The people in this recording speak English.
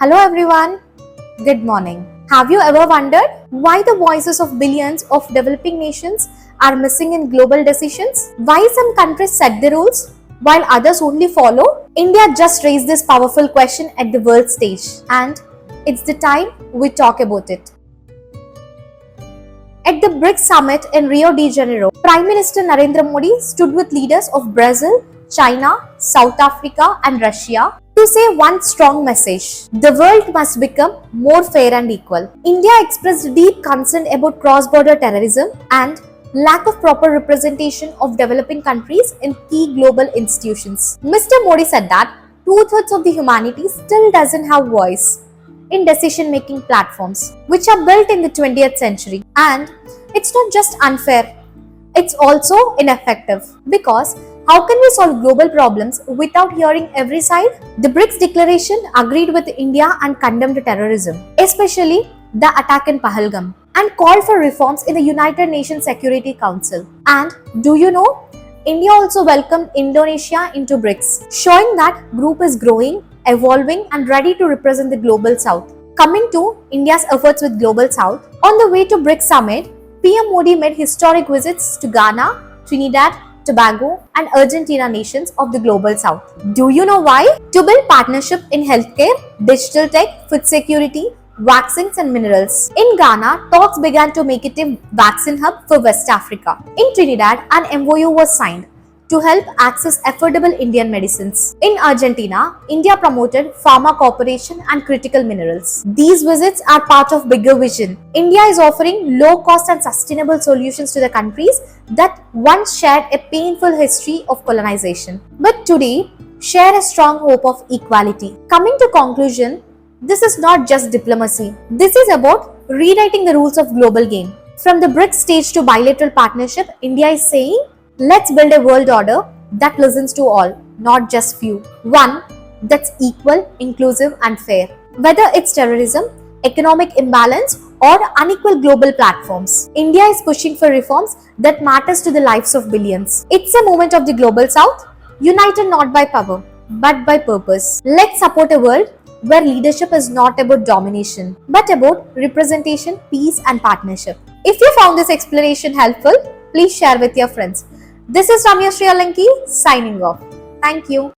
Hello everyone, good morning. Have you ever wondered why the voices of billions of developing nations are missing in global decisions? Why some countries set the rules while others only follow? India just raised this powerful question at the world stage, and it's the time we talk about it. At the BRICS summit in Rio de Janeiro, Prime Minister Narendra Modi stood with leaders of Brazil, China, South Africa, and Russia to say one strong message: the world must become more fair and equal. India expressed deep concern about cross border terrorism and lack of proper representation of developing countries in key global institutions. Mr. Modi said that two-thirds of the humanity still doesn't have voice in decision making platforms which are built in the 20th century. And it's not just unfair, it's also ineffective, because how can we solve global problems without hearing every side? The BRICS declaration agreed with India and condemned terrorism, especially the attack in Pahalgam, and called for reforms in the United Nations Security Council. And do you know, India also welcomed Indonesia into BRICS, showing that group is growing, evolving, and ready to represent the Global South. Coming to India's efforts with Global South, on the way to BRICS summit, PM Modi made historic visits to Ghana, Trinidad, Tobago, and Argentina, nations of the Global South. Do you know why? To build partnership in healthcare, digital tech, food security, vaccines, and minerals. In Ghana, talks began to make it a vaccine hub for West Africa. In Trinidad, an MOU was signed to help access affordable Indian medicines. In Argentina, India promoted pharma cooperation and critical minerals. These visits are part of bigger vision. India is offering low-cost and sustainable solutions to the countries that once shared a painful history of colonization, but today share a strong hope of equality. Coming to conclusion, this is not just diplomacy. This is about rewriting the rules of global game. From the BRICS stage to bilateral partnership, India is saying, let's build a world order that listens to all, not just few. One that's equal, inclusive, and fair. Whether it's terrorism, economic imbalance, or unequal global platforms, India is pushing for reforms that matters to the lives of billions. It's a moment of the Global South, united not by power, but by purpose. Let's support a world where leadership is not about domination, but about representation, peace, and partnership. If you found this explanation helpful, please share with your friends. This is Ramya Srialanki signing off. Thank you.